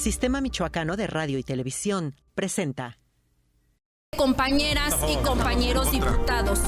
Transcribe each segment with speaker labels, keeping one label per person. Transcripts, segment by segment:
Speaker 1: Sistema Michoacano de Radio y Televisión presenta.
Speaker 2: Compañeras y compañeros diputados.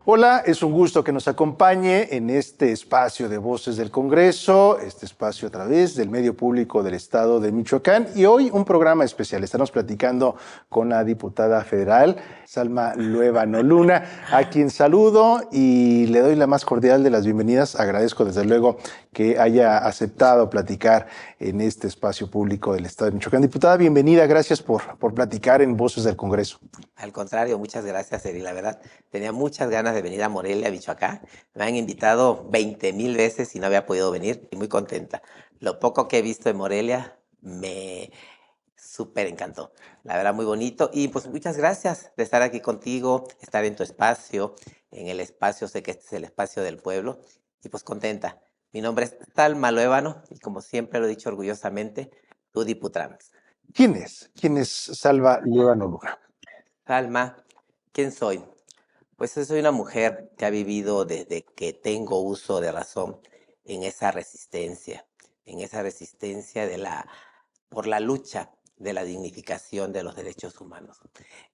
Speaker 3: Hola, es un gusto que nos acompañe en este espacio de Voces del Congreso, este espacio a través del medio público del Estado de Michoacán, y hoy un programa especial. Estamos platicando con la diputada federal, Salma Luevano Luna, a quien saludo y le doy la más cordial de las bienvenidas. Agradezco desde luego que haya aceptado platicar en este espacio público del Estado de Michoacán. Diputada, bienvenida, gracias por platicar en Voces del Congreso.
Speaker 4: Al contrario, muchas gracias, Eri. La verdad, tenía muchas ganas de venir a Morelia, a Michoacán. Me han invitado 20,000 veces y no había podido venir y muy contenta. Lo poco que he visto en Morelia me súper encantó. La verdad, muy bonito. Y pues muchas gracias de estar aquí contigo, estar en tu espacio, en el espacio, sé que este es el espacio del pueblo. Y pues contenta. Mi nombre es Salma Luevano y como siempre lo he dicho orgullosamente, tu diputada.
Speaker 3: ¿Quién es? ¿Quién es Salma Luevano Luna?
Speaker 4: Salma, ¿quién soy? Pues soy una mujer que ha vivido desde que tengo uso de razón en esa resistencia por la lucha de la dignificación de los derechos humanos.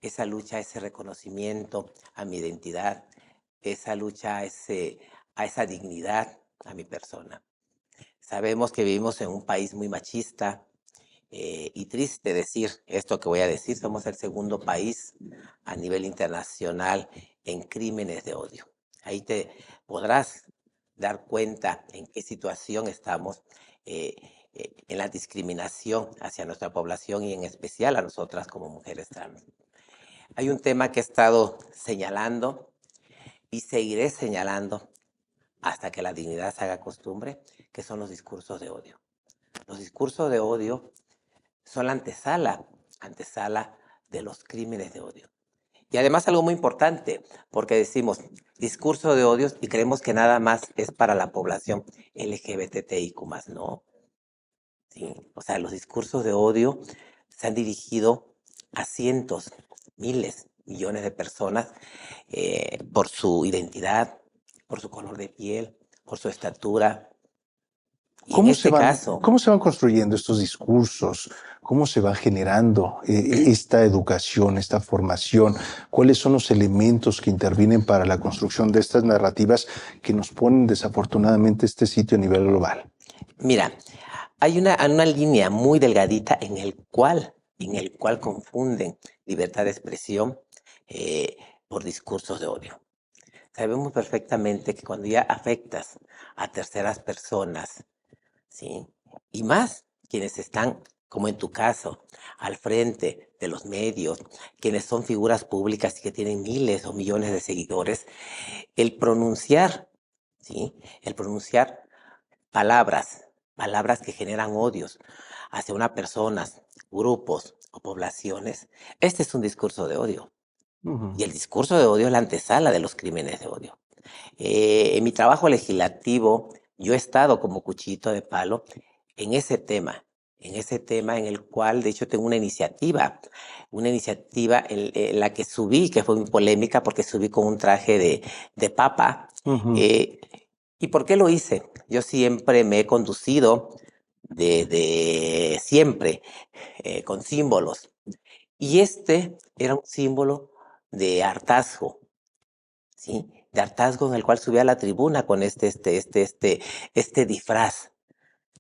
Speaker 4: Esa lucha, ese reconocimiento a mi identidad, esa lucha a esa dignidad a mi persona. Sabemos que vivimos en un país muy machista, y triste decir esto que voy a decir, somos el segundo país a nivel internacional en crímenes de odio. Ahí te podrás dar cuenta en qué situación estamos en la discriminación hacia nuestra población y en especial a nosotras como mujeres trans. Hay un tema que he estado señalando y seguiré señalando hasta que la dignidad se haga costumbre, que son los discursos de odio. Los discursos de odio son la antesala de los crímenes de odio. Y además algo muy importante, porque decimos discurso de odio y creemos que nada más es para la población LGBTIQ+, no. Sí, o sea, los discursos de odio se han dirigido a cientos, miles, millones de personas por su identidad, por su color de piel, por su estatura. Y en este caso,
Speaker 3: ¿Cómo se van construyendo estos discursos? ¿Cómo se va generando esta educación, esta formación? ¿Cuáles son los elementos que intervienen para la construcción de estas narrativas que nos ponen desafortunadamente este sitio a nivel global?
Speaker 4: Mira, hay una línea muy delgadita en el cual confunden libertad de expresión por discursos de odio. Sabemos perfectamente que cuando ya afectas a terceras personas, ¿sí? Y más quienes están, como en tu caso, al frente de los medios, quienes son figuras públicas y que tienen miles o millones de seguidores, el pronunciar, ¿sí? El pronunciar palabras que generan odios hacia una persona, grupos o poblaciones, este es un discurso de odio.
Speaker 3: Uh-huh.
Speaker 4: Y el discurso de odio es la antesala de los crímenes de odio. En mi trabajo legislativo, yo he estado como cuchillito de palo en ese tema en el cual, de hecho, tengo una iniciativa en la que subí, que fue muy polémica porque subí con un traje de papa.
Speaker 3: Uh-huh.
Speaker 4: ¿Y por qué lo hice? Yo siempre me he conducido siempre con símbolos. Y este era un símbolo de hartazgo, ¿sí? De hartazgo en el cual subí a la tribuna con este disfraz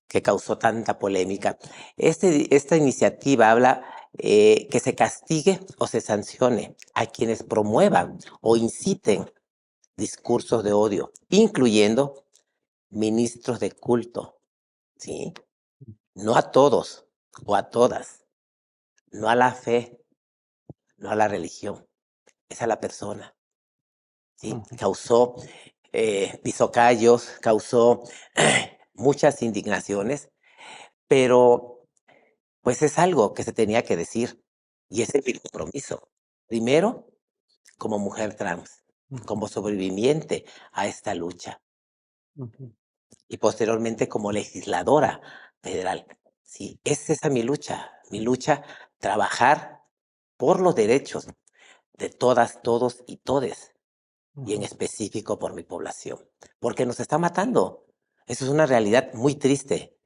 Speaker 4: que causó tanta polémica. Esta iniciativa habla que se castigue o se sancione a quienes promuevan o inciten discursos de odio, incluyendo ministros de culto, ¿sí? No a todos o a todas, no a la fe, no a la religión, es a la persona, ¿sí? Causó pisocallos, causó muchas indignaciones, pero pues es algo que se tenía que decir Y ese es mi compromiso. Primero, como mujer trans, como sobreviviente a esta lucha. Y posteriormente como legisladora federal. Sí, es esa mi lucha, trabajar por los derechos de todas, todos y todes, y en específico por mi población, porque nos están matando. Eso es una realidad muy triste.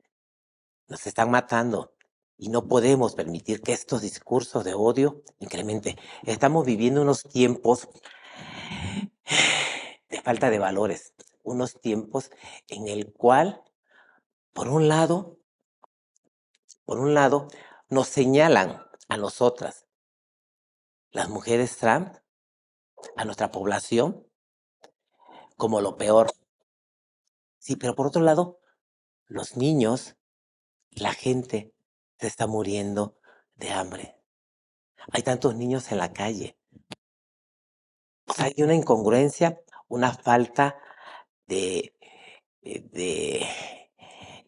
Speaker 4: Nos están matando y no podemos permitir que estos discursos de odio incrementen. Estamos viviendo unos tiempos de falta de valores, unos tiempos en el cual, por un lado, nos señalan a nosotras, las mujeres trans, a nuestra población, como lo peor. Sí, pero por otro lado, los niños, la gente se está muriendo de hambre. Hay tantos niños en la calle. O sea, hay una incongruencia, una falta de, de,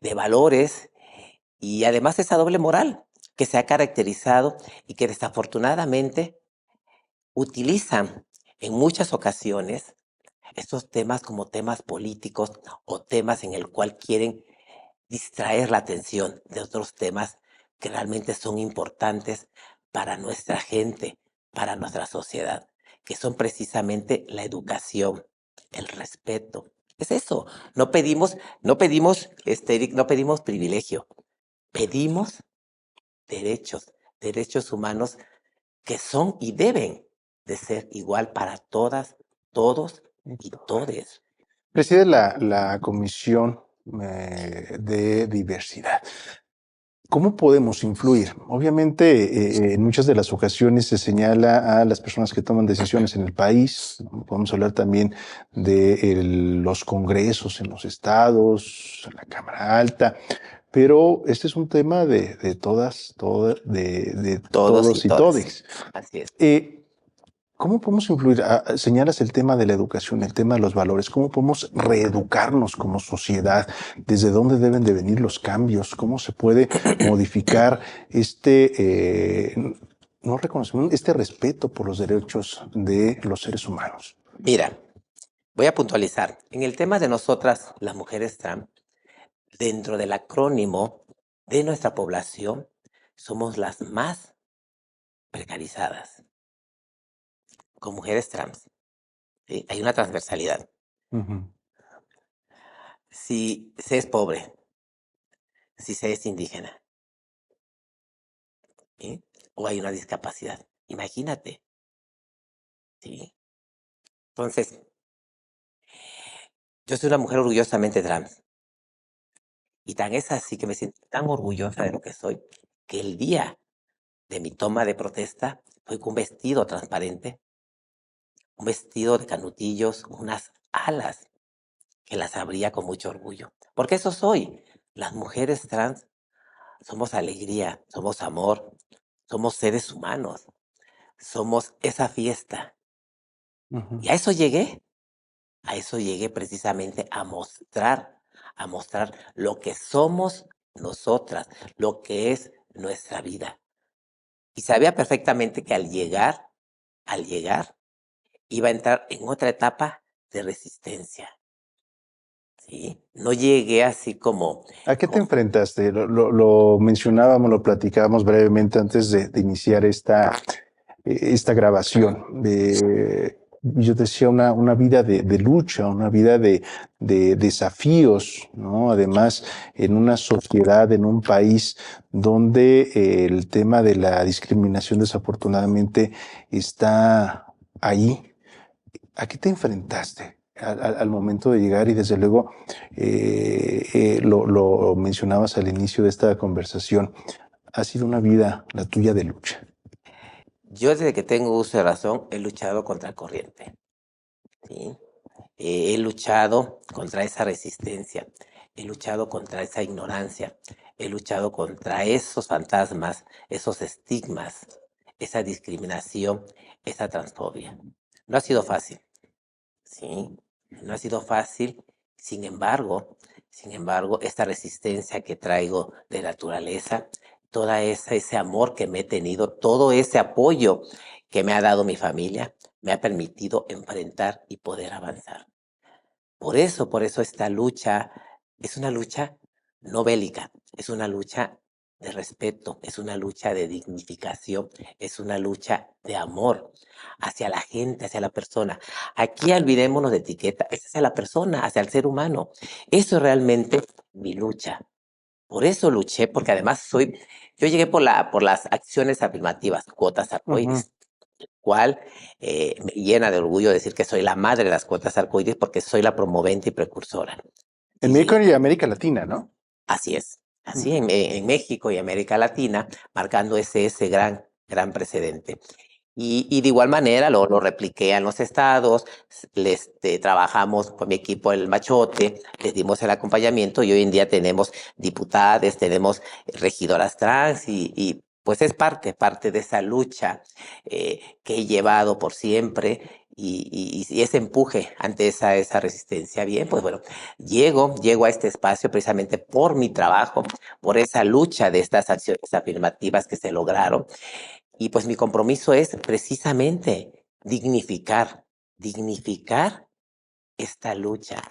Speaker 4: de valores y además esa doble moral que se ha caracterizado y que desafortunadamente utilizan en muchas ocasiones estos temas como temas políticos o temas en el cual quieren distraer la atención de otros temas que realmente son importantes para nuestra gente, para nuestra sociedad, que son precisamente la educación, el respeto. Es eso. No pedimos privilegio, pedimos derechos, derechos humanos que son y deben de ser igual para todas, todos y todes.
Speaker 3: Preside la Comisión de Diversidad. ¿Cómo podemos influir? Obviamente, en muchas de las ocasiones se señala a las personas que toman decisiones en el país. Podemos hablar también de los congresos en los estados, en la Cámara Alta, pero este es un tema de todas, de todos y todes.
Speaker 4: Así es.
Speaker 3: ¿Cómo podemos influir? Señalas el tema de la educación, el tema de los valores. ¿Cómo podemos reeducarnos como sociedad? ¿Desde dónde deben de venir los cambios? ¿Cómo se puede modificar no reconocimiento, este respeto por los derechos de los seres humanos?
Speaker 4: Mira, voy a puntualizar. En el tema de nosotras, las mujeres trans, dentro del acrónimo de nuestra población, somos las más precarizadas. Con mujeres trans, ¿sí? Hay una transversalidad. Si se es pobre, si se es indígena, ¿sí? O hay una discapacidad, imagínate. ¿Sí? Entonces, yo soy una mujer orgullosamente trans. Y tan es así que me siento tan orgullosa de lo que soy, que el día de mi toma de protesta fui con un vestido transparente, un vestido de canutillos, unas alas que las abría con mucho orgullo. Porque eso soy. Las mujeres trans somos alegría, somos amor, somos seres humanos, somos esa fiesta. Y a eso llegué precisamente a mostrar lo que somos nosotras, lo que es nuestra vida. Y sabía perfectamente que al llegar, iba a entrar en otra etapa de resistencia. ¿Sí? No llegué así como...
Speaker 3: ¿A qué te enfrentaste? Lo mencionábamos, lo platicábamos brevemente antes de iniciar esta grabación. Yo decía una vida de lucha, una vida de desafíos, ¿no? Además, en una sociedad, en un país donde el tema de la discriminación desafortunadamente está ahí. ¿A qué te enfrentaste al momento de llegar? Y desde luego, lo mencionabas al inicio de esta conversación, ha sido una vida, la tuya, de lucha.
Speaker 4: Yo desde que tengo uso de razón he luchado contra el corriente. ¿Sí? He luchado contra esa resistencia, he luchado contra esa ignorancia, he luchado contra esos fantasmas, esos estigmas, esa discriminación, esa transfobia. No ha sido fácil, ¿sí? No ha sido fácil, sin embargo, esta resistencia que traigo de naturaleza ese amor que me he tenido, todo ese apoyo que me ha dado mi familia, me ha permitido enfrentar y poder avanzar. Por eso esta lucha es una lucha no bélica, es una lucha de respeto, es una lucha de dignificación, es una lucha de amor hacia la gente, hacia la persona. Aquí olvidémonos de etiqueta, es hacia la persona, hacia el ser humano. Eso es realmente mi lucha. Por eso luché, porque además yo llegué por las acciones afirmativas, cuotas arcoíris, cual me llena de orgullo decir que soy la madre de las cuotas arcoíris porque soy la promovente y precursora.
Speaker 3: En México y América Latina, ¿no?
Speaker 4: Así es, así en México y América Latina, marcando ese gran precedente. Y de igual manera lo repliqué en los estados, trabajamos con mi equipo el Machote, les dimos el acompañamiento y hoy en día tenemos diputadas, tenemos regidoras trans y pues es parte de esa lucha que he llevado por siempre y ese empuje ante esa resistencia. Bien, pues bueno, llego a este espacio precisamente por mi trabajo, por esa lucha de estas acciones afirmativas que se lograron. Y pues mi compromiso es precisamente dignificar esta lucha,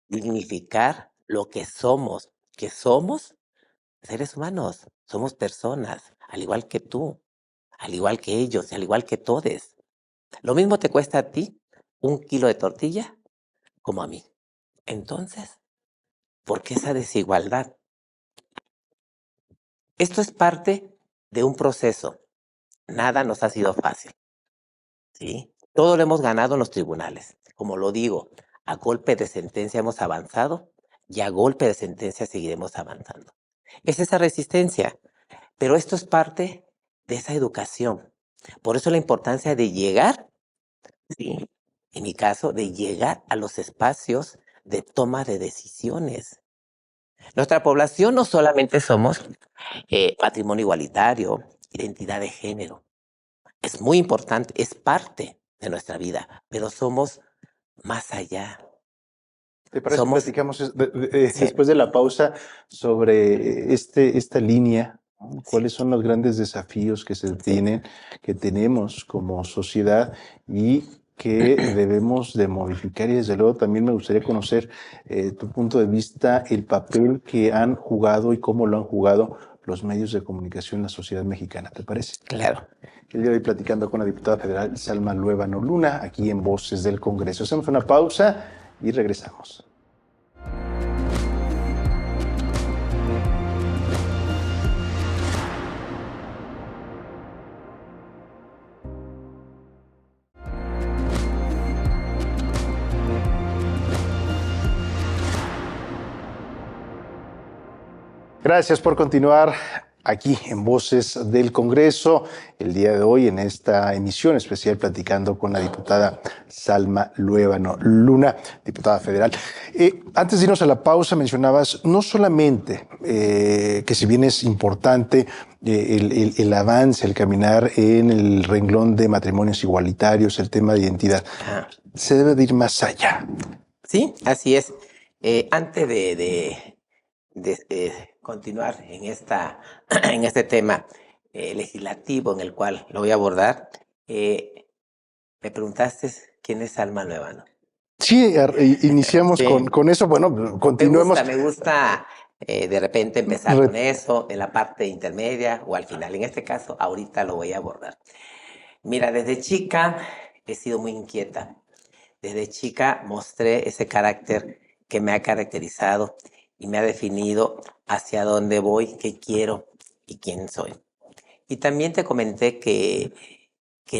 Speaker 4: dignificar lo que somos seres humanos, somos personas, al igual que tú, al igual que ellos, al igual que todos. Lo mismo te cuesta a ti 1 kilo de tortilla como a mí. Entonces, ¿por qué esa desigualdad? Esto es parte de un proceso. Nada nos ha sido fácil, ¿sí? Todo lo hemos ganado en los tribunales. Como lo digo, a golpe de sentencia hemos avanzado y a golpe de sentencia seguiremos avanzando. Es esa resistencia, pero esto es parte de esa educación. Por eso la importancia de llegar, ¿sí? En mi caso, de llegar a los espacios de toma de decisiones. Nuestra población no solamente somos patrimonio igualitario, identidad de género. Es muy importante, es parte de nuestra vida, pero somos más allá.
Speaker 3: ¿Te parece que platicamos después de la pausa sobre esta línea? ¿No? ¿Cuáles son los grandes desafíos que que tenemos como sociedad y que debemos de modificar? Y desde luego también me gustaría conocer tu punto de vista, el papel que han jugado y cómo lo han jugado los medios de comunicación en la sociedad mexicana. ¿Te parece?
Speaker 4: Claro.
Speaker 3: El día de hoy platicando con la diputada federal Salma Luébano Luna, aquí en Voces del Congreso. Hacemos una pausa y regresamos. Gracias por continuar aquí en Voces del Congreso, el día de hoy en esta emisión especial platicando con la diputada Salma Luébano Luna, diputada federal. Antes de irnos a la pausa mencionabas no solamente que si bien es importante el avance, el caminar en el renglón de matrimonios igualitarios, el tema de identidad, se debe de ir más allá.
Speaker 4: Sí, así es. Antes de continuar en este tema legislativo en el cual lo voy a abordar, me preguntaste quién es Salma Luébano.
Speaker 3: Sí, iniciamos sí. Con eso. Bueno, continuemos.
Speaker 4: Me gusta de repente empezar con eso, en la parte intermedia o al final. En este caso, ahorita lo voy a abordar. Mira, desde chica he sido muy inquieta. Desde chica mostré ese carácter que me ha caracterizado y me ha definido hacia dónde voy, qué quiero y quién soy. Y también te comenté que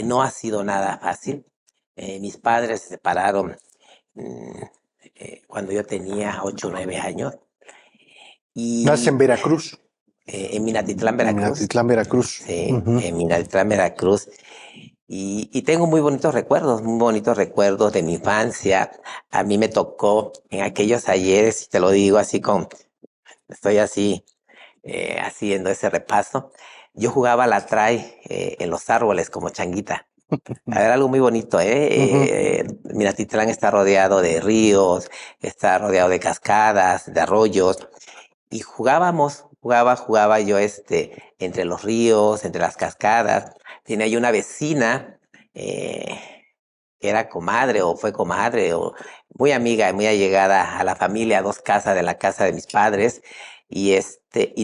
Speaker 4: no ha sido nada fácil. Mis padres se separaron cuando yo tenía 8 o 9 años.
Speaker 3: ¿Nace en Veracruz?
Speaker 4: En Minatitlán, Veracruz.
Speaker 3: Minatitlán, Veracruz.
Speaker 4: Sí, en Minatitlán, Veracruz. Y tengo muy bonitos recuerdos de mi infancia. A mí me tocó en aquellos ayeres, y te lo digo así estoy así haciendo ese repaso. Yo jugaba a la tray en los árboles como changuita. Era algo muy bonito, Minatitlán está rodeado de ríos, está rodeado de cascadas, de arroyos. Y jugábamos jugaba yo entre los ríos, entre las cascadas. Tenía yo una vecina que era comadre o fue comadre o muy amiga, muy allegada a la familia, a 2 casas de la casa de mis padres. Y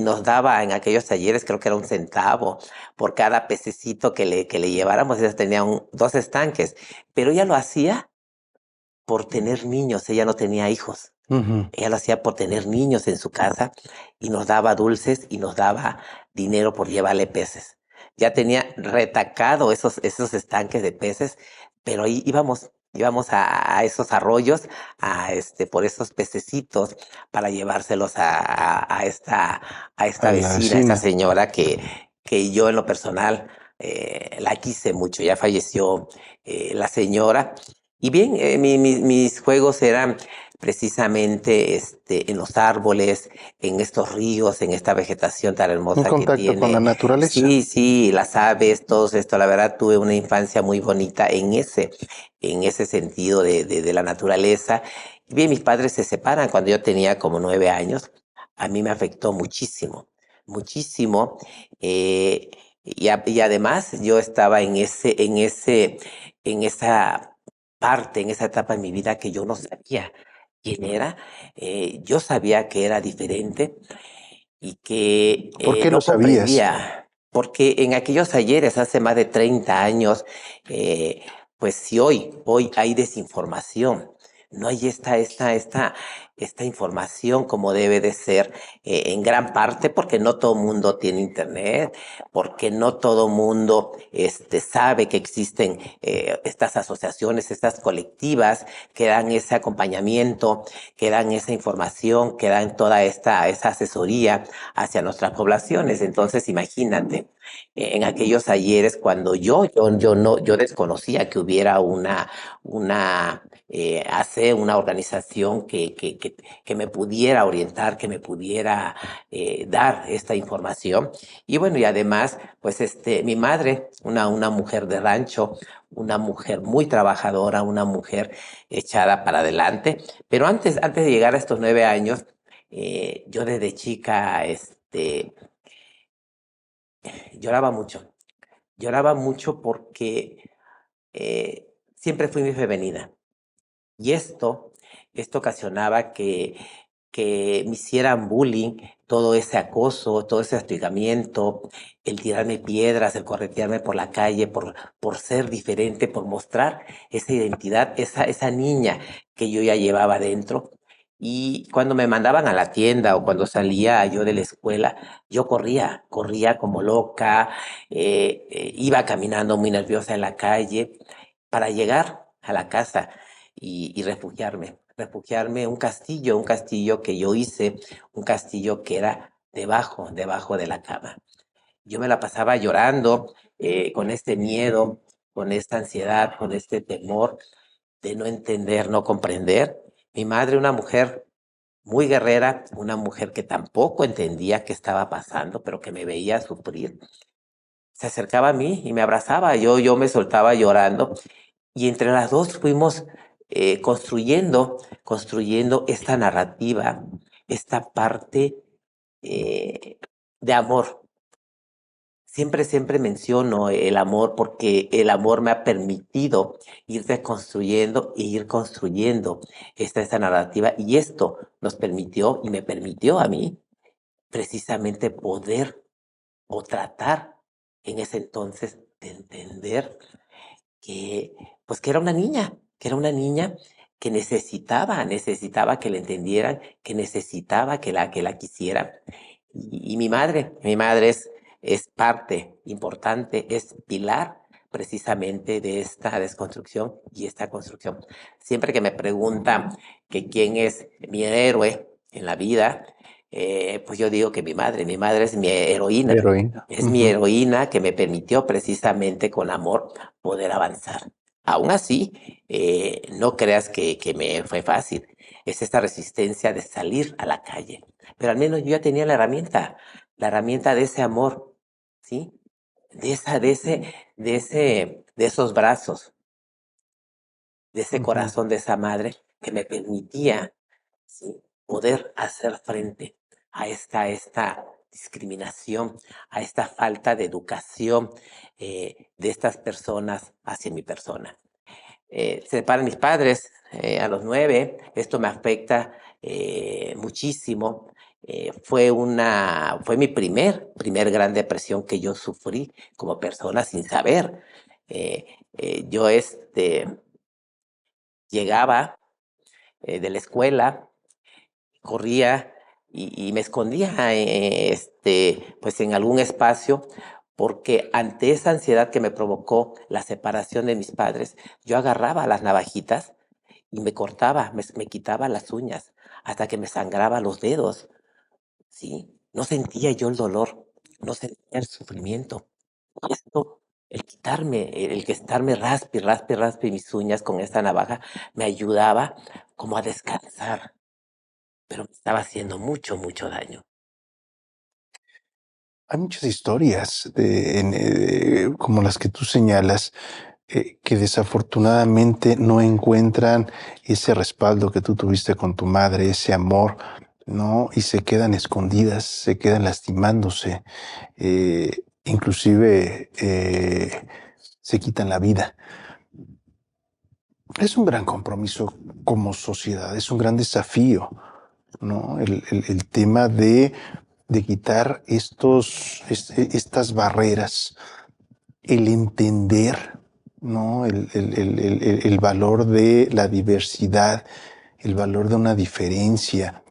Speaker 4: nos daba en aquellos talleres, creo que era 1 centavo por cada pececito que le lleváramos. Ella tenía 2 estanques, pero ella lo hacía por tener niños, ella no tenía hijos.
Speaker 3: Ujú.
Speaker 4: Ella lo hacía por tener niños en su casa y nos daba dulces y nos daba dinero por llevarle peces. Ya tenía retacado esos estanques de peces, pero ahí íbamos a esos arroyos, por esos pececitos para llevárselos a
Speaker 3: A
Speaker 4: esta
Speaker 3: la
Speaker 4: vecina, a esta
Speaker 3: vecina.
Speaker 4: señora que yo en lo personal la quise mucho. Ya falleció la señora. Y bien, mis juegos eran precisamente en los árboles, en estos ríos, en esta vegetación tan
Speaker 3: Un
Speaker 4: hermosa que
Speaker 3: contacto con la
Speaker 4: tiene.
Speaker 3: naturaleza.
Speaker 4: Sí, sí, las aves, todo esto. La verdad, tuve una infancia muy bonita en ese sentido de la naturaleza. Y bien, mis padres se separan cuando yo tenía como 9 años. A mí me afectó muchísimo, muchísimo. Y además yo estaba en esa parte, en esa etapa de mi vida que yo no sabía quién era. Yo sabía que era diferente y que
Speaker 3: ¿Por qué lo
Speaker 4: no
Speaker 3: sabías?
Speaker 4: comprendía, porque en aquellos ayeres, hace más de 30 años, pues si hoy hay desinformación, no hay esta información como debe de ser, en gran parte porque no todo mundo tiene internet, porque no todo mundo sabe que existen estas asociaciones, estas colectivas que dan ese acompañamiento, que dan esa información, que dan toda esa asesoría hacia nuestras poblaciones. Entonces, imagínate, en aquellos ayeres cuando yo desconocía que hubiera una organización que me pudiera orientar, que me pudiera dar esta información. Y bueno, y además, pues mi madre, una mujer de rancho, una mujer muy trabajadora, una mujer echada para adelante. Pero antes de llegar a estos 9 años, yo desde chica, lloraba mucho. Lloraba mucho porque siempre fui muy femenina. Y esto ocasionaba que me hicieran bullying, todo ese acoso, todo ese hostigamiento, el tirarme piedras, el corretearme por la calle, por ser diferente, por mostrar esa identidad, esa niña que yo ya llevaba dentro. Y cuando me mandaban a la tienda o cuando salía yo de la escuela, yo corría como loca, iba caminando muy nerviosa en la calle para llegar a la casa y refugiarme un castillo que yo hice, un castillo que era debajo de la cama. Yo me la pasaba llorando, con este miedo, con esta ansiedad, con este temor de no entender, no comprender. Mi madre, una mujer muy guerrera, una mujer que tampoco entendía qué estaba pasando, pero que me veía sufrir, se acercaba a mí y me abrazaba. Yo me soltaba llorando y entre las dos fuimos construyendo esta narrativa, esta parte de amor. Siempre menciono el amor porque el amor me ha permitido ir reconstruyendo e ir construyendo esta narrativa y esto nos permitió y me permitió a mí precisamente poder o tratar en ese entonces de entender que, pues que era una niña que necesitaba que la entendieran, que necesitaba que la quisieran. Y mi madre es parte importante, es pilar precisamente de esta desconstrucción y esta construcción. Siempre que me preguntan que quién es mi héroe en la vida, pues yo digo que mi madre es mi heroína.
Speaker 3: Heroína.
Speaker 4: Es mi
Speaker 3: Ujú.
Speaker 4: heroína que me permitió precisamente con amor poder avanzar. Aún así, no creas que me fue fácil. Es esta resistencia de salir a la calle. Pero al menos yo ya tenía la herramienta de ese amor, ¿sí? De esos brazos, de ese
Speaker 3: Ujú.
Speaker 4: corazón de esa madre que me permitía, ¿sí?, poder hacer frente a esta discriminación, a esta falta de educación de estas personas hacia mi persona. Se separan mis padres a los 9, esto me afecta muchísimo. Fue mi primer gran depresión que yo sufrí como persona sin saber. Yo llegaba de la escuela, corría y me escondía pues en algún espacio, porque ante esa ansiedad que me provocó la separación de mis padres, yo agarraba las navajitas y me cortaba, me quitaba las uñas hasta que me sangraba los dedos, ¿sí? No sentía yo el dolor, no sentía el sufrimiento. Y esto, el que estarme raspe mis uñas con esta navaja, me ayudaba como a descansar, pero me estaba haciendo mucho daño.
Speaker 3: Hay muchas historias como las que tú señalas, que desafortunadamente no encuentran ese respaldo que tú tuviste con tu madre, ese amor, ¿no? Y se quedan escondidas, se quedan lastimándose, inclusive se quitan la vida. Es un gran compromiso como sociedad, es un gran desafío, ¿no? El tema de quitar estas barreras, el entender, ¿no? El valor de la diversidad, el valor de una diferencia.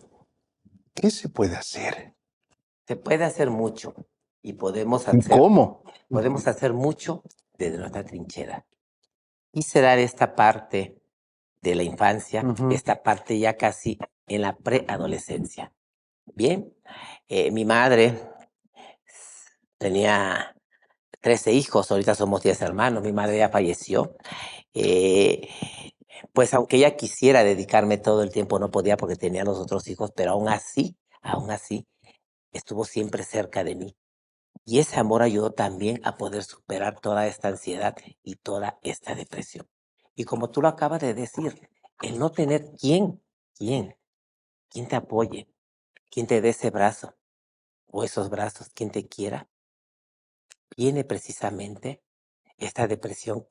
Speaker 3: ¿Qué se puede hacer?
Speaker 4: Se puede hacer mucho y
Speaker 3: ¿Y cómo?
Speaker 4: podemos hacer mucho desde nuestra trinchera. Quise dar esta parte de la infancia, esta parte ya casi en la preadolescencia. Bien, mi madre tenía 13 hijos, ahorita somos 10 hermanos, mi madre ya falleció. Pues aunque ella quisiera dedicarme todo el tiempo, no podía porque tenía los otros hijos, pero aún así, estuvo siempre cerca de mí. Y ese amor ayudó también a poder superar toda esta ansiedad y toda esta depresión. Y como tú lo acabas de decir, el no tener quién te apoye, quién te dé ese brazo o esos brazos, quién te quiera, viene precisamente esta depresión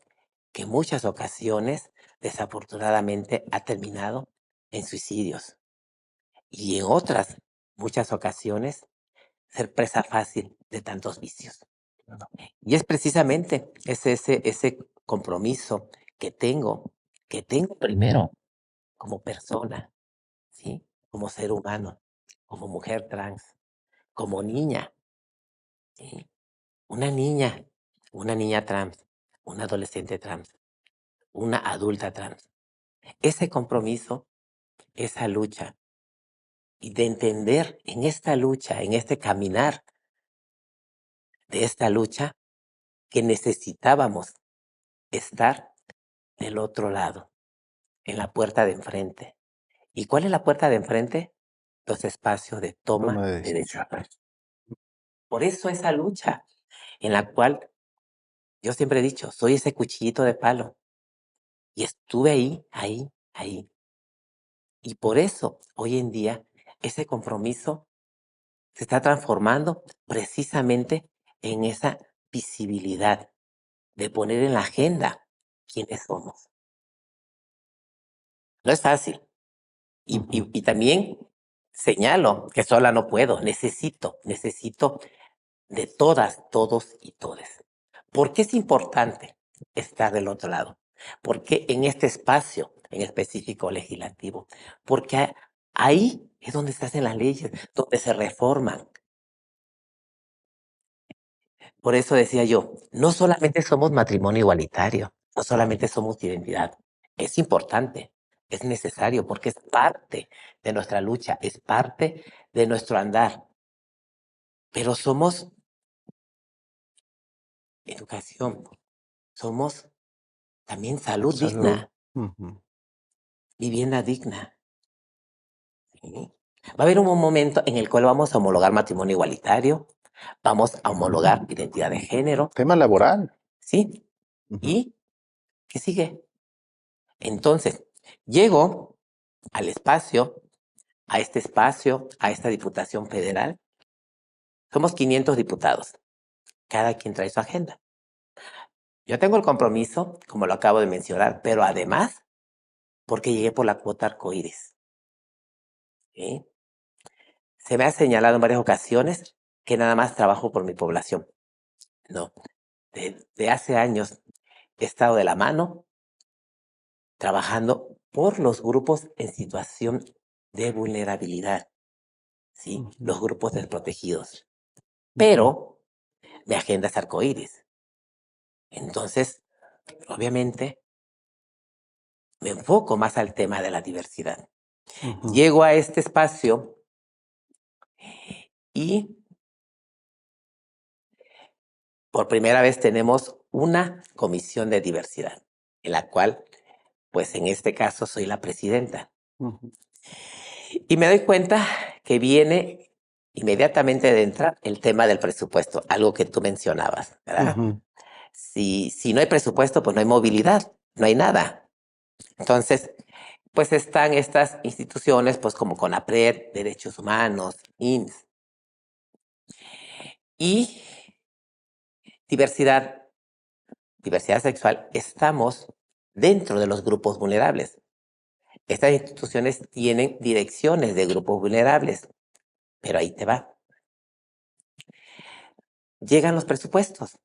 Speaker 4: que en muchas ocasiones, desafortunadamente, ha terminado en suicidios. Y en otras, muchas ocasiones, ser presa fácil de tantos vicios. Y es precisamente ese compromiso que tengo primero como persona, ¿sí? Como ser humano, como mujer trans, como niña, ¿sí? Una niña trans, una adolescente trans, una adulta trans. Ese compromiso, esa lucha, y de entender en esta lucha, en este caminar de esta lucha, que necesitábamos estar del otro lado, en la puerta de enfrente. ¿Y cuál es la puerta de enfrente? Los espacios de toma de decisiones. Por eso esa lucha en la cual yo siempre he dicho, soy ese cuchillito de palo. Y estuve ahí. Y por eso hoy en día ese compromiso se está transformando precisamente en esa visibilidad de poner en la agenda quiénes somos. No es fácil. Y también señalo que sola no puedo, necesito de todas, todos y todes. ¿Por qué es importante estar del otro lado? Porque en este espacio, en específico legislativo, porque ahí es donde se hacen las leyes, donde se reforman. Por eso decía yo, no solamente somos matrimonio igualitario, no solamente somos identidad, es importante, es necesario porque es parte de nuestra lucha, es parte de nuestro andar. Pero somos educación, somos también salud digna, vivienda digna. ¿Sí? Va a haber un momento en el cual vamos a homologar matrimonio igualitario, vamos a homologar identidad de género.
Speaker 3: Tema laboral.
Speaker 4: ¿Sí? ¿Y qué sigue? Entonces, llego al espacio, a esta Diputación Federal, Somos 500 diputados. Cada quien trae su agenda. Yo tengo el compromiso, como lo acabo de mencionar, pero además, porque llegué por la cuota arcoíris. ¿Sí? Se me ha señalado en varias ocasiones que nada más trabajo por mi población. No. Desde hace años he estado de la mano trabajando por los grupos en situación de vulnerabilidad, ¿sí? Los grupos desprotegidos. Pero mi agenda es arcoíris. Entonces, obviamente, me enfoco más al tema de la diversidad. Llego a este espacio y por primera vez tenemos una comisión de diversidad, en la cual, pues en este caso, soy la presidenta. Y me doy cuenta que viene inmediatamente de entrar el tema del presupuesto, algo que tú mencionabas, ¿verdad? Si no hay presupuesto, pues no hay movilidad, no hay nada. Entonces, pues están estas instituciones, pues como CONAPRED, Derechos Humanos, IMSS. Y diversidad sexual, estamos dentro de los grupos vulnerables. Estas instituciones tienen direcciones de grupos vulnerables, pero ahí te va. Llegan los presupuestos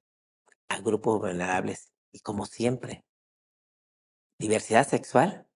Speaker 4: a grupos vulnerables y como siempre, diversidad sexual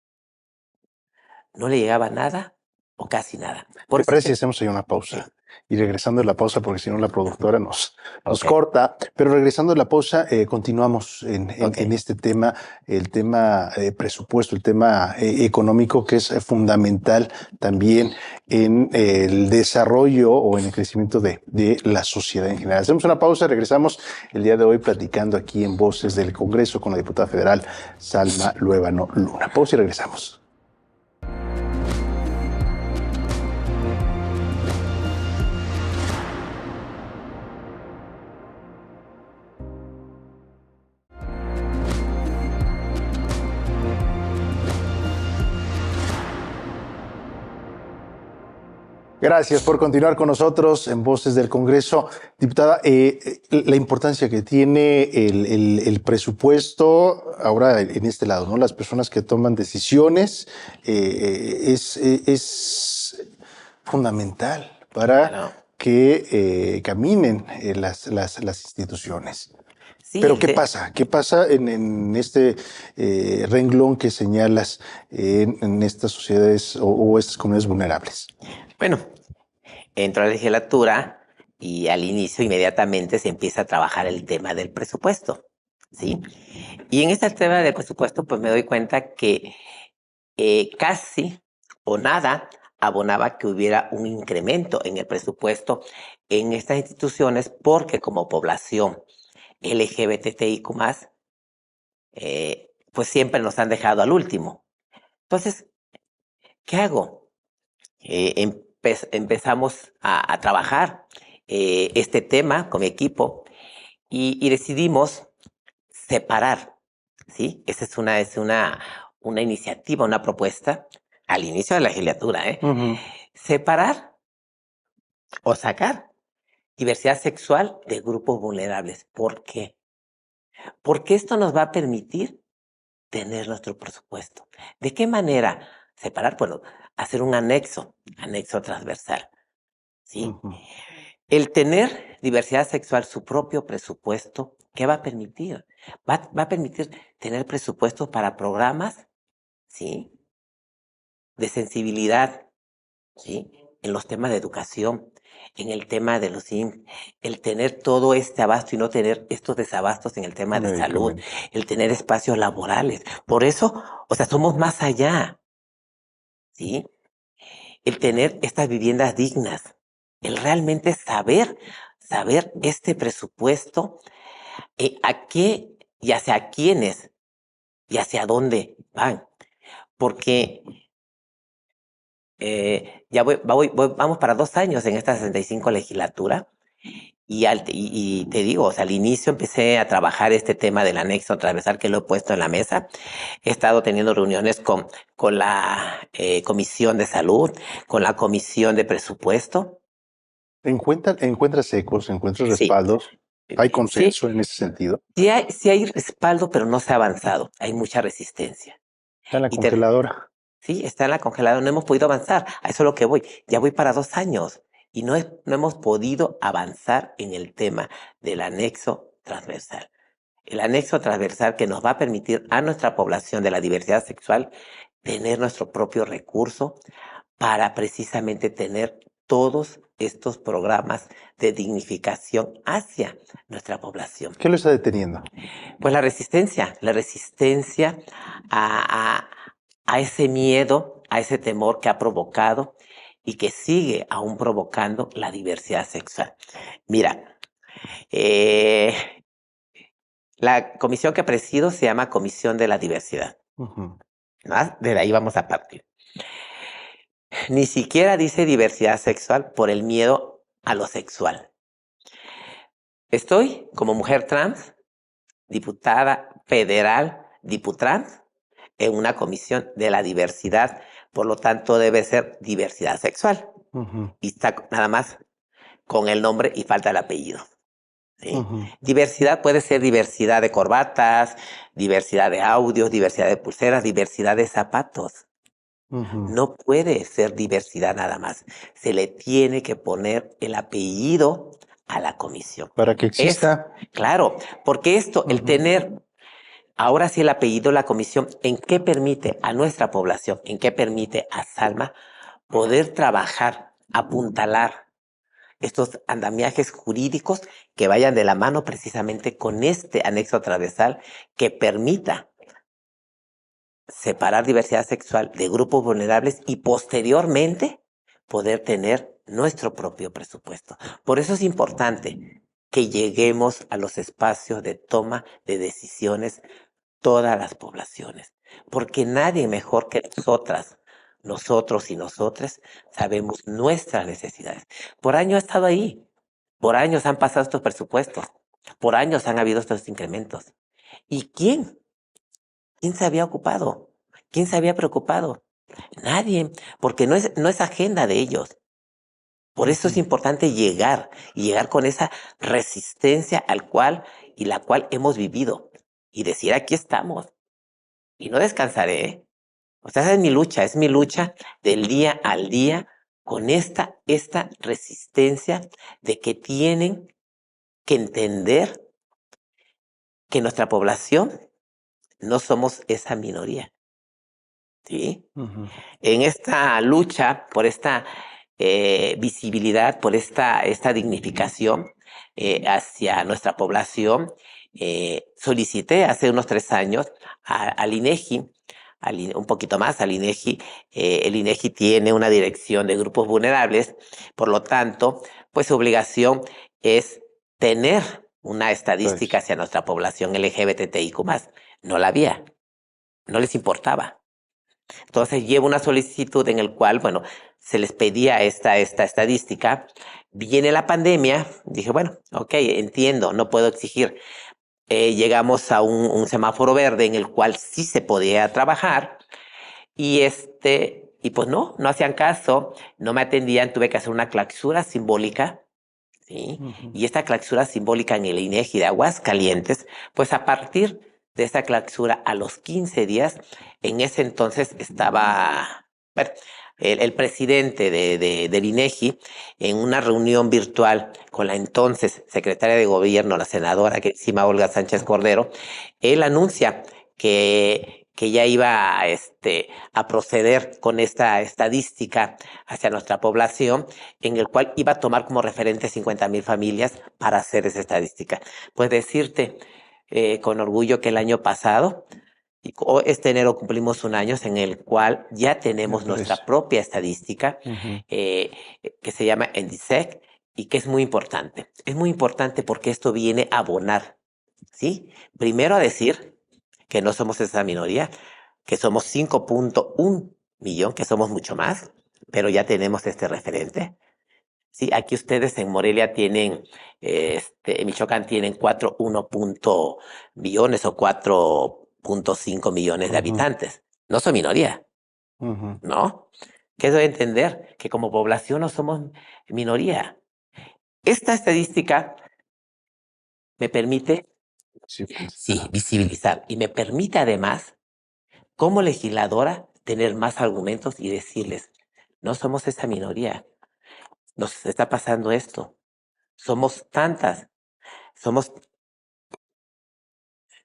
Speaker 4: no le llegaba nada o casi nada.
Speaker 3: ¿Te parece si hacemos ahí una pausa? Sí. Y regresando de la pausa, porque si no la productora nos corta, pero regresando de la pausa, continuamos en este tema, el tema presupuesto, el tema económico, que es fundamental también en el desarrollo o en el crecimiento de la sociedad en general. Hacemos una pausa, regresamos el día de hoy platicando aquí en Voces del Congreso con la diputada federal Salma Luébano Luna. Pausa y regresamos. Gracias por continuar con nosotros en Voces del Congreso. Diputada, la importancia que tiene el presupuesto ahora en este lado, ¿no? Las personas que toman decisiones es fundamental para que caminen las instituciones. Sí, pero ¿qué pasa? ¿Qué pasa en este renglón que señalas en estas sociedades o estas comunidades vulnerables?
Speaker 4: Bueno, entro a la legislatura y al inicio inmediatamente se empieza a trabajar el tema del presupuesto, ¿sí? Y en este tema del presupuesto pues me doy cuenta que casi o nada abonaba que hubiera un incremento en el presupuesto en estas instituciones porque como población LGBTIQ+, pues siempre nos han dejado al último. Entonces, ¿qué hago? Empezamos a trabajar este tema con mi equipo y decidimos separar, ¿sí? Esa es una iniciativa, una propuesta al inicio de la legislatura, separar o sacar diversidad sexual de grupos vulnerables. ¿Por qué? Porque esto nos va a permitir tener nuestro presupuesto. ¿De qué manera separar? Bueno, hacer un anexo transversal, ¿sí? El tener diversidad sexual, su propio presupuesto, ¿qué va a permitir? Va a permitir tener presupuestos para programas, ¿sí? De sensibilidad, ¿sí? En los temas de educación, en el tema de los IMSS, el tener todo este abasto y no tener estos desabastos en el tema de salud, el tener espacios laborales. Por eso, o sea, somos más allá, ¿sí? El tener estas viviendas dignas, el realmente saber este presupuesto, a qué y hacia quiénes y hacia dónde van. Porque vamos para 2 años en esta 65 legislatura y te digo, o sea, al inicio empecé a trabajar este tema del anexo transversal que lo he puesto en la mesa. He estado teniendo reuniones con la Comisión de Salud, con la Comisión de Presupuesto
Speaker 3: ¿Encuentras ecos, encuentras
Speaker 4: Sí,
Speaker 3: respaldos? ¿Hay
Speaker 4: sí,
Speaker 3: consenso en ese sentido?
Speaker 4: sí hay respaldo, pero no se ha avanzado. Hay mucha resistencia.
Speaker 3: Está en la
Speaker 4: Y te-
Speaker 3: congeladora.
Speaker 4: sí, está en la congeladora, no hemos podido avanzar. A eso es lo que voy. Ya voy para 2 años y no hemos podido avanzar en el tema del anexo transversal. El anexo transversal que nos va a permitir a nuestra población de la diversidad sexual tener nuestro propio recurso para precisamente tener todos estos programas de dignificación hacia nuestra población.
Speaker 3: ¿Qué lo está deteniendo?
Speaker 4: Pues la resistencia a, a- a ese miedo, a ese temor que ha provocado y que sigue aún provocando la diversidad sexual. Mira, eh, la comisión que presido se llama Comisión de la Diversidad.
Speaker 3: Ujú.
Speaker 4: ¿No? De ahí vamos a partir. Ni siquiera dice diversidad sexual por el miedo a lo sexual. Estoy como mujer trans, diputada federal, diputrans, en una comisión de la diversidad, por lo tanto debe ser diversidad sexual.
Speaker 3: Ujú.
Speaker 4: Y está nada más con el nombre y falta el apellido. ¿Sí?
Speaker 3: Ujú.
Speaker 4: Diversidad puede ser diversidad de corbatas, diversidad de audios, diversidad de pulseras, diversidad de zapatos.
Speaker 3: Ujú.
Speaker 4: No puede ser diversidad nada más. Se le tiene que poner el apellido a la comisión.
Speaker 3: Para que exista.
Speaker 4: Claro, porque el
Speaker 3: Ujú.
Speaker 4: tener ahora sí el apellido de la comisión, ¿en qué permite a nuestra población, en qué permite a Salma poder trabajar, apuntalar estos andamiajes jurídicos que vayan de la mano precisamente con este anexo transversal que permita separar diversidad sexual de grupos vulnerables y posteriormente poder tener nuestro propio presupuesto? Por eso es importante que lleguemos a los espacios de toma de decisiones todas las poblaciones, porque nadie mejor que nosotros y nosotras sabemos nuestras necesidades. Por años ha estado ahí, por años han pasado estos presupuestos, por años han habido estos incrementos. ¿Y quién? ¿Quién se había ocupado? ¿Quién se había preocupado? Nadie, porque no es agenda de ellos. Por eso es
Speaker 3: Ujú.
Speaker 4: importante llegar y llegar con esa resistencia y la cual hemos vivido y decir aquí estamos y no descansaré. ¿Eh? O sea, esa es mi lucha del día al día con esta resistencia de que tienen que entender que nuestra población no somos esa minoría, ¿sí?
Speaker 3: Ujú.
Speaker 4: En esta lucha por esta visibilidad, por esta dignificación hacia nuestra población, solicité hace unos 3 años al INEGI, un poquito más al INEGI. El INEGI tiene una dirección de grupos vulnerables, por lo tanto, pues su obligación es tener una estadística
Speaker 3: Pues,
Speaker 4: hacia nuestra población LGBTIQ+. No la había, no les importaba. Entonces llevo una solicitud en el cual, bueno, se les pedía esta estadística. Viene la pandemia, dije, bueno, ok, entiendo, no puedo exigir. Llegamos a un semáforo verde en el cual sí se podía trabajar y pues no hacían caso, no me atendían, tuve que hacer una clausura simbólica. ¿Sí?
Speaker 3: ujú.
Speaker 4: Y esta clausura simbólica en el INEGI de Aguascalientes, pues a partir de esta clausura, a los 15 días, en ese entonces estaba bueno, el presidente del INEGI en una reunión virtual con la entonces secretaria de gobierno, la senadora que encima Olga Sánchez Cordero. Él anuncia que ya iba a proceder con esta estadística hacia nuestra población, en el cual iba a tomar como referente 50,000 familias para hacer esa estadística. Pues decirte con orgullo que el año pasado, este enero cumplimos 1 año en el cual ya
Speaker 3: Me
Speaker 4: tenemos
Speaker 3: parece.
Speaker 4: nuestra propia estadística
Speaker 3: Ujú.
Speaker 4: que se llama ENDISEC y que es muy importante. Es muy importante porque esto viene a abonar, ¿sí? Primero a decir que no somos esa minoría, que somos 5.1 millón, que somos mucho más, pero ya tenemos este referente. Sí, aquí ustedes en Morelia tienen, en Michoacán tienen 4.1 millones o 4.5 millones de
Speaker 3: Ujú.
Speaker 4: habitantes. No son minoría,
Speaker 3: Ujú.
Speaker 4: ¿no? Que eso de entender que como población no somos minoría. Esta estadística me permite,
Speaker 3: Sí.
Speaker 4: visibilizar y me permite además, como legisladora, tener más argumentos y decirles, no somos esa minoría, nos está pasando esto, somos tantas, somos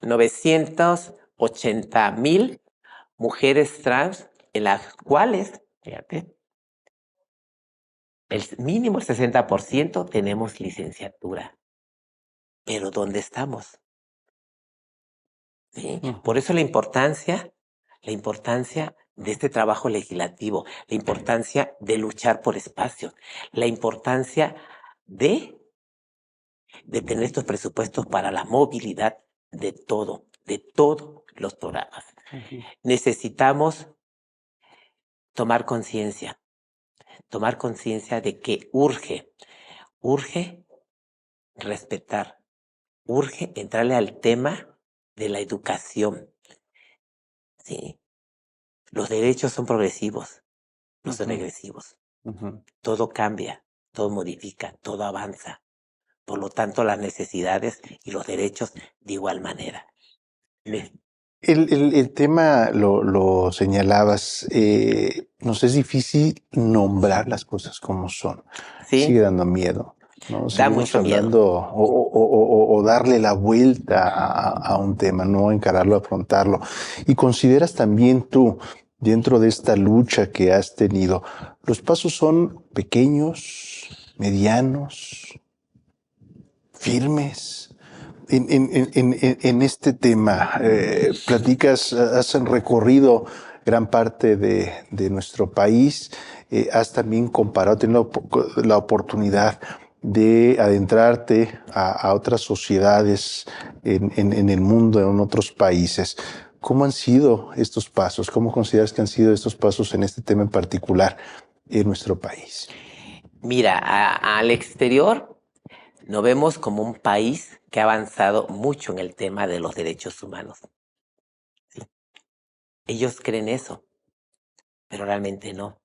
Speaker 4: 980,000 mujeres trans en las cuales, fíjate, el mínimo el 60% tenemos licenciatura. Pero ¿dónde estamos? ¿Sí? Por eso la importancia de este trabajo legislativo, la importancia de luchar por espacios, la importancia de tener estos presupuestos para la movilidad de todos los programas. Necesitamos tomar conciencia de que urge respetar, urge entrarle al tema de la educación. ¿Sí? Los derechos son progresivos, no son regresivos. Todo cambia, todo modifica, todo avanza. Por lo tanto, las necesidades y los derechos de igual manera.
Speaker 3: El tema lo señalabas, nos es difícil nombrar las cosas como son.
Speaker 4: ¿Sí?
Speaker 3: Sigue dando miedo, ¿no?
Speaker 4: Da
Speaker 3: Seguimos
Speaker 4: mucho miedo.
Speaker 3: hablando o darle la vuelta a un tema, no encararlo, afrontarlo. Y consideras también tú, dentro de esta lucha que has tenido, ¿los pasos son pequeños, medianos, firmes? En este tema, platicas, has recorrido gran parte de nuestro país, has también comparado, tenido la oportunidad de adentrarte a otras sociedades en el mundo, en otros países. ¿Cómo han sido estos pasos? ¿Cómo consideras que han sido estos pasos en este tema en particular en nuestro país?
Speaker 4: Mira, al exterior nos vemos como un país que ha avanzado mucho en el tema de los derechos humanos. ¿Sí? Ellos creen eso, pero realmente no,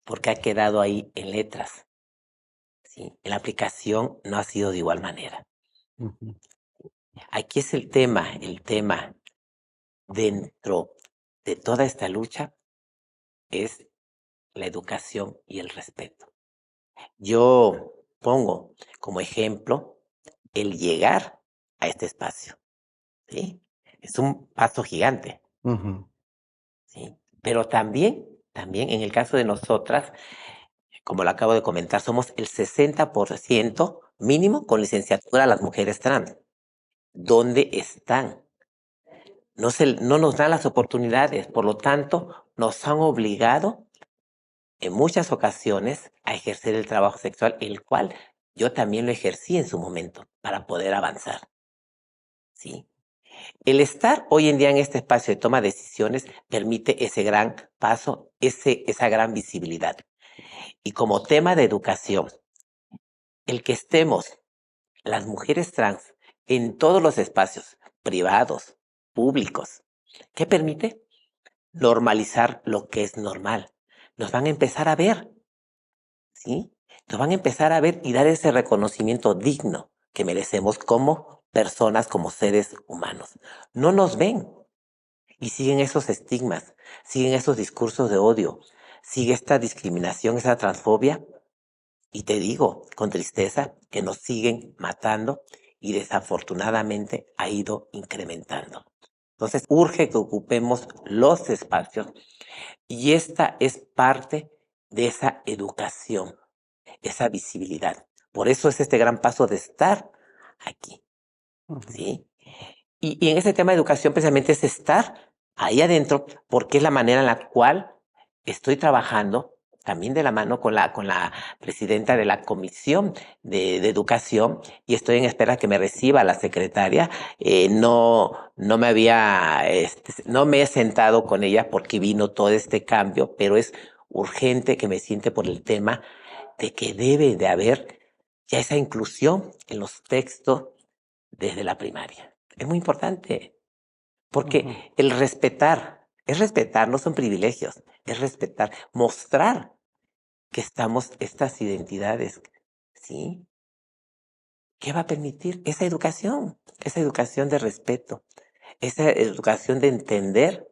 Speaker 4: porque ha quedado ahí en letras. ¿Sí? En la aplicación no ha sido de igual manera. Aquí es el tema dentro de toda esta lucha es la educación y el respeto. Yo pongo como ejemplo el llegar a este espacio. ¿Sí? Es un paso gigante. ¿Sí? Pero también en el caso de nosotras, como lo acabo de comentar, somos el 60% mínimo con licenciatura las mujeres trans. ¿Dónde están? No nos dan las oportunidades, por lo tanto, nos han obligado en muchas ocasiones a ejercer el trabajo sexual, el cual yo también lo ejercí en su momento para poder avanzar. ¿Sí? El estar hoy en día en este espacio de toma de decisiones permite ese gran paso, esa gran visibilidad. Y como tema de educación, el que estemos las mujeres trans en todos los espacios privados, públicos, ¿qué permite? Normalizar lo que es normal. Nos van a empezar a ver, ¿sí? Nos van a empezar a ver y dar ese reconocimiento digno que merecemos como personas, como seres humanos. No nos ven y siguen esos estigmas, siguen esos discursos de odio, sigue esta discriminación, esa transfobia. Y te digo, con tristeza, que nos siguen matando y desafortunadamente ha ido incrementando. Entonces, urge que ocupemos los espacios y esta es parte de esa educación, esa visibilidad. Por eso es este gran paso de estar aquí, ¿sí? Y en ese tema de educación precisamente es estar ahí adentro porque es la manera en la cual estoy trabajando también de la mano con la presidenta de la Comisión de Educación y estoy en espera que me reciba la secretaria. No me he sentado con ella porque vino todo este cambio, pero es urgente que me siente por el tema de que debe de haber ya esa inclusión en los textos desde la primaria. Es muy importante porque el respetar, no son privilegios, es respetar, mostrar que estamos estas identidades, ¿sí? ¿Qué va a permitir? Esa educación de respeto, esa educación de entender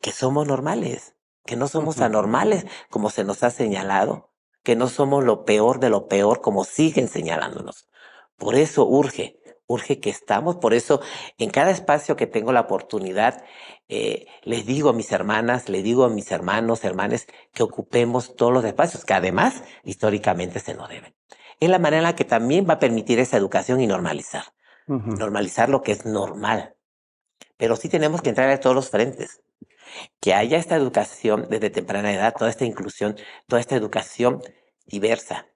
Speaker 4: que somos normales, que no somos anormales como se nos ha señalado, que no somos lo peor de lo peor como siguen señalándonos. Por eso urge que estamos, por eso en cada espacio que tengo la oportunidad, les digo a mis hermanas, les digo a mis hermanos, hermanas, que ocupemos todos los espacios, que además históricamente se nos deben. Es la manera en la que también va a permitir esa educación y normalizar. Normalizar lo que es normal. Pero sí tenemos que entrar a todos los frentes. Que haya esta educación desde temprana edad, toda esta inclusión, toda esta educación diversa.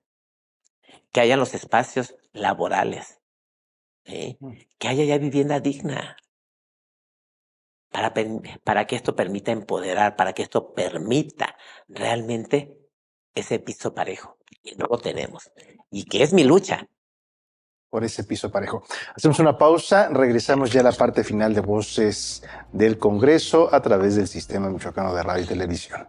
Speaker 4: Que haya los espacios laborales. ¿Sí? Que haya ya vivienda digna. Para que esto permita empoderar, para que esto permita realmente ese piso parejo. Que no lo tenemos. Y que es mi lucha.
Speaker 3: Por ese piso parejo. Hacemos una pausa, regresamos ya a la parte final de Voces del Congreso a través del Sistema Michoacano de Radio y Televisión.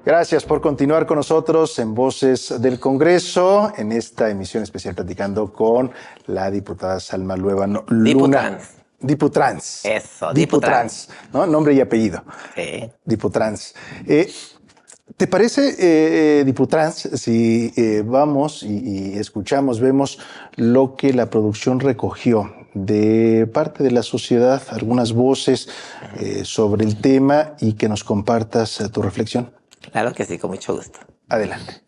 Speaker 3: Gracias por continuar con nosotros en Voces del Congreso, en esta emisión especial platicando con la diputada Salma Luébano Luna. Diputrans.
Speaker 4: Eso,
Speaker 3: Diputrans, ¿no? Nombre y apellido.
Speaker 4: Sí.
Speaker 3: Diputrans. ¿Te parece, Diputrans, si vamos y escuchamos, vemos lo que la producción recogió de parte de la sociedad, algunas voces sobre el tema y que nos compartas tu reflexión?
Speaker 4: Claro que sí, con mucho gusto.
Speaker 3: Adelante.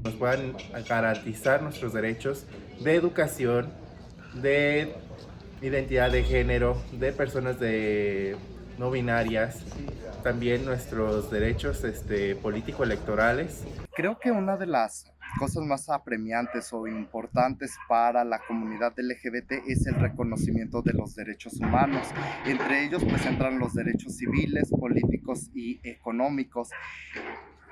Speaker 5: Nos puedan garantizar nuestros derechos de educación, de identidad de género, de personas no binarias, también nuestros derechos político-electorales.
Speaker 6: Creo que una de las cosas más apremiantes o importantes para la comunidad LGBT es el reconocimiento de los derechos humanos. Entre ellos pues entran los derechos civiles, políticos y económicos.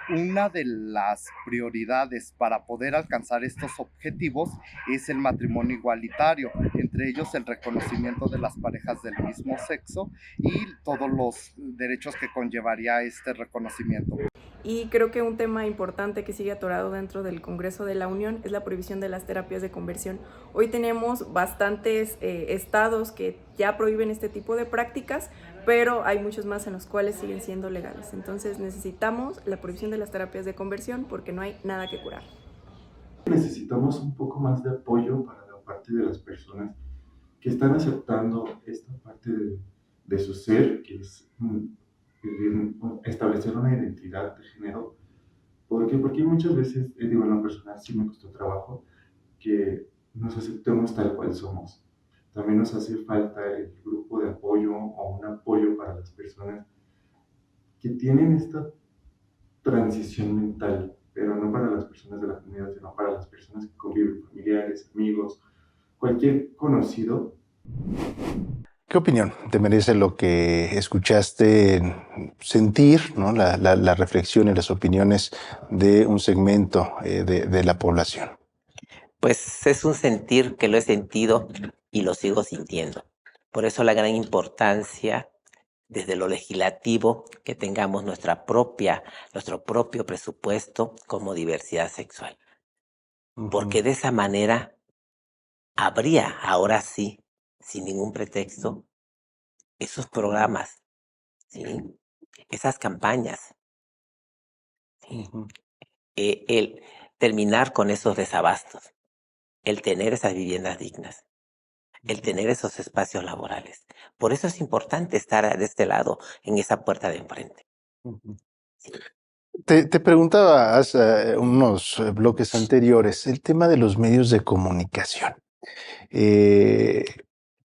Speaker 6: Una de las prioridades para poder alcanzar estos objetivos es el matrimonio igualitario, entre ellos el reconocimiento de las parejas del mismo sexo y todos los derechos que conllevaría este reconocimiento.
Speaker 7: Y creo que un tema importante que sigue atorado dentro del Congreso de la Unión es la prohibición de las terapias de conversión. Hoy tenemos bastantes estados que ya prohíben este tipo de prácticas, pero hay muchos más en los cuales siguen siendo legales. Entonces necesitamos la prohibición de las terapias de conversión porque no hay nada que curar.
Speaker 8: Necesitamos un poco más de apoyo para la parte de las personas que están aceptando esta parte de su ser, que es establecer una identidad de género. Porque muchas veces, digo, en lo personal sí me costó trabajo que nos aceptemos tal cual somos. También nos hace falta el grupo de apoyo o un apoyo para las personas que tienen esta transición mental, pero no para las personas de la comunidad, sino para las personas que conviven, familiares, amigos, cualquier conocido.
Speaker 3: ¿Qué opinión te merece lo que escuchaste sentir, ¿no? la reflexión y las opiniones de un segmento de la población?
Speaker 4: Pues es un sentir que lo he sentido y lo sigo sintiendo. Por eso la gran importancia desde lo legislativo que tengamos nuestro propio presupuesto como diversidad sexual. Porque de esa manera habría, ahora sí, sin ningún pretexto, esos programas, ¿sí? Esas campañas, ¿sí? El terminar con esos desabastos, el tener esas viviendas dignas, el tener esos espacios laborales. Por eso es importante estar de este lado, en esa puerta de enfrente. Sí.
Speaker 3: Te preguntaba hace unos bloques anteriores el tema de los medios de comunicación.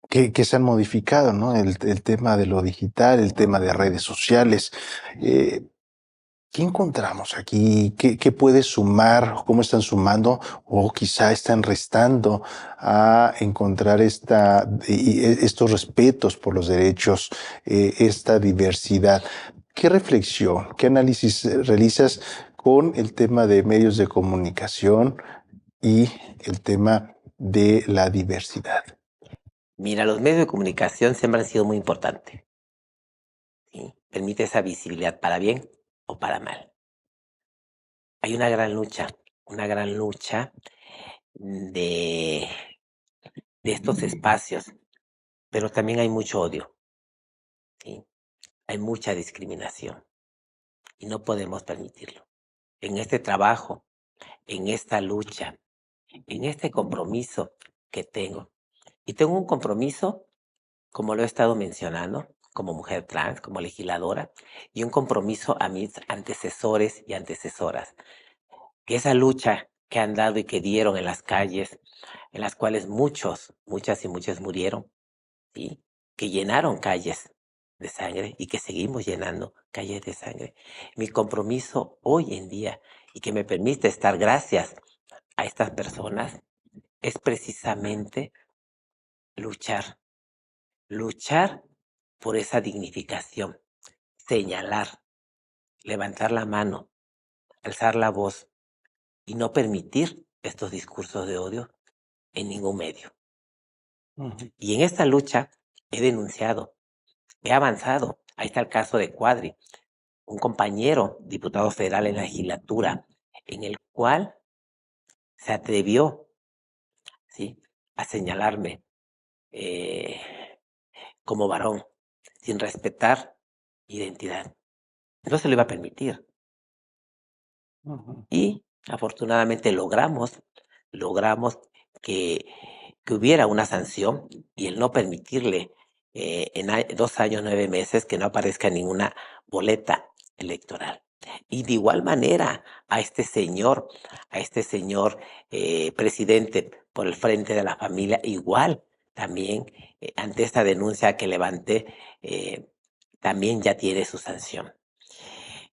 Speaker 3: Que se han modificado, ¿no? El tema de lo digital, el tema de redes sociales. ¿Qué encontramos aquí? ¿Qué puede sumar? ¿Cómo están sumando? O quizá están restando a encontrar estos respetos por los derechos, esta diversidad. ¿Qué reflexión, qué análisis realizas con el tema de medios de comunicación y el tema de la diversidad?
Speaker 4: Mira, los medios de comunicación siempre han sido muy importantes, ¿sí? Permite esa visibilidad para bien o para mal. Hay una gran lucha de, de estos espacios, pero también hay mucho odio, ¿sí? Hay mucha discriminación y no podemos permitirlo. En este trabajo, en esta lucha, en este compromiso que tengo, y tengo un compromiso, como lo he estado mencionando, como mujer trans, como legisladora, y un compromiso a mis antecesores y antecesoras, que esa lucha que han dado y que dieron en las calles, en las cuales muchas y muchos murieron, ¿sí? Que llenaron calles de sangre y que seguimos llenando calles de sangre. Mi compromiso hoy en día y que me permite estar gracias a estas personas es precisamente luchar por esa dignificación, señalar, levantar la mano, alzar la voz y no permitir estos discursos de odio en ningún medio. Y en esta lucha he denunciado, he avanzado. Ahí está el caso de Cuadri, un compañero diputado federal en la legislatura, en el cual se atrevió, ¿sí?, a señalarme como varón, sin respetar identidad. No se lo iba a permitir. Y afortunadamente logramos que hubiera una sanción y el no permitirle en 2 años, 9 meses que no aparezca ninguna boleta electoral. Y de igual manera a este señor presidente por el Frente de la Familia, igual también ante esta denuncia que levanté, también ya tiene su sanción.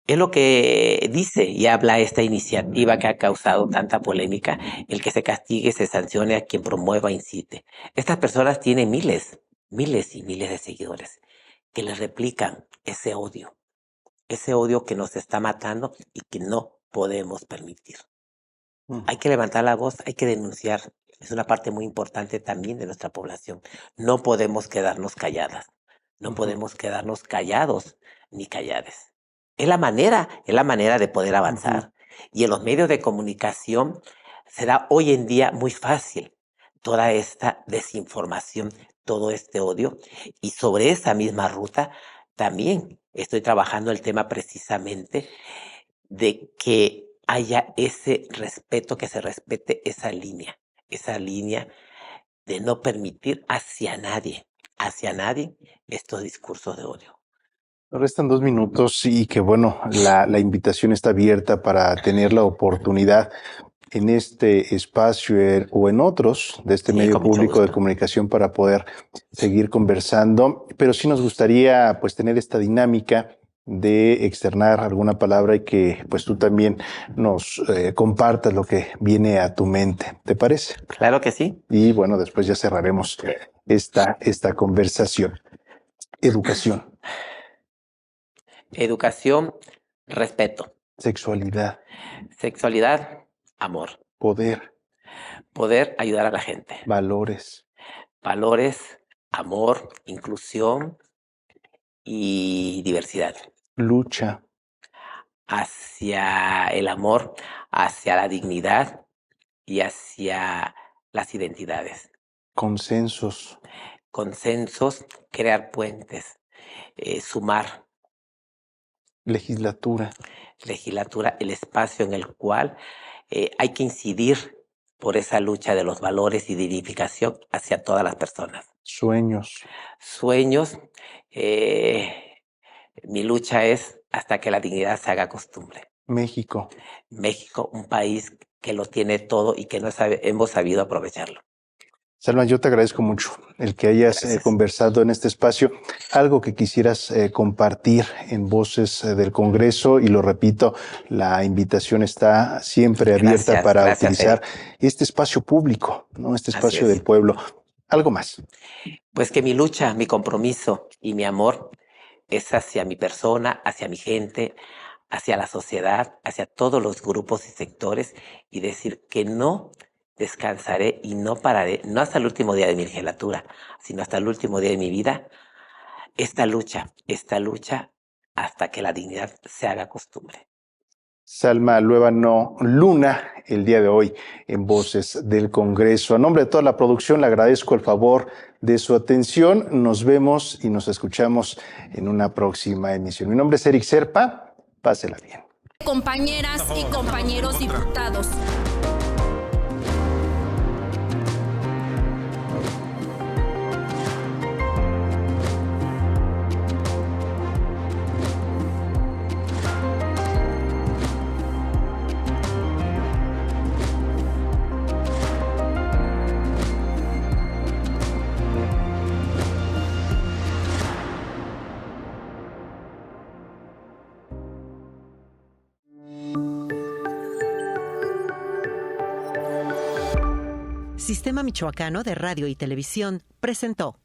Speaker 4: Es lo que dice y habla esta iniciativa que ha causado tanta polémica, el que se castigue, se sancione a quien promueva, incite. Estas personas tienen miles y miles de seguidores que les replican ese odio que nos está matando y que no podemos permitir. Hay que levantar la voz, hay que denunciar. Es una parte muy importante también de nuestra población. No podemos quedarnos calladas. No podemos quedarnos callados ni callades. Es la manera de poder avanzar. Y en los medios de comunicación será hoy en día muy fácil toda esta desinformación, todo este odio. Y sobre esa misma ruta también estoy trabajando el tema precisamente de que haya ese respeto, que se respete esa línea de no permitir hacia nadie estos discursos de odio.
Speaker 3: Nos restan 2 minutos y que bueno, la invitación está abierta para tener la oportunidad en este espacio o en otros de este medio público de comunicación para poder seguir conversando, pero sí nos gustaría pues tener esta dinámica de externar alguna palabra y que pues tú también nos compartas lo que viene a tu mente. ¿Te parece?
Speaker 4: Claro que sí.
Speaker 3: Y bueno, después ya cerraremos esta conversación. Educación.
Speaker 4: Educación, respeto.
Speaker 3: Sexualidad.
Speaker 4: Sexualidad, amor.
Speaker 3: Poder.
Speaker 4: Poder, ayudar a la gente.
Speaker 3: Valores.
Speaker 4: Valores, amor, inclusión y diversidad.
Speaker 3: Lucha.
Speaker 4: Hacia el amor, hacia la dignidad y hacia las identidades.
Speaker 3: Consensos.
Speaker 4: Consensos, crear puentes, sumar.
Speaker 3: Legislatura.
Speaker 4: Legislatura, el espacio en el cual hay que incidir por esa lucha de los valores y dignificación hacia todas las personas.
Speaker 3: Sueños.
Speaker 4: Sueños, mi lucha es hasta que la dignidad se haga costumbre.
Speaker 3: México.
Speaker 4: México, un país que lo tiene todo y que no hemos sabido aprovecharlo.
Speaker 3: Salma, yo te agradezco mucho el que hayas conversado en este espacio. Algo que quisieras compartir en Voces del Congreso, y lo repito, la invitación está siempre abierta para utilizar este espacio público, ¿no? Este espacio del pueblo. ¿Algo más?
Speaker 4: Pues que mi lucha, mi compromiso y mi amor es hacia mi persona, hacia mi gente, hacia la sociedad, hacia todos los grupos y sectores, y decir que no descansaré y no pararé, no hasta el último día de mi legislatura, sino hasta el último día de mi vida, esta lucha hasta que la dignidad se haga costumbre.
Speaker 3: Salma Luébano Luna, el día de hoy en Voces del Congreso. A nombre de toda la producción le agradezco el favor de su atención. Nos vemos y nos escuchamos en una próxima emisión. Mi nombre es Eric Serpa. Pásela bien.
Speaker 2: Compañeras y compañeros diputados.
Speaker 1: Sistema Michoacano de Radio y Televisión presentó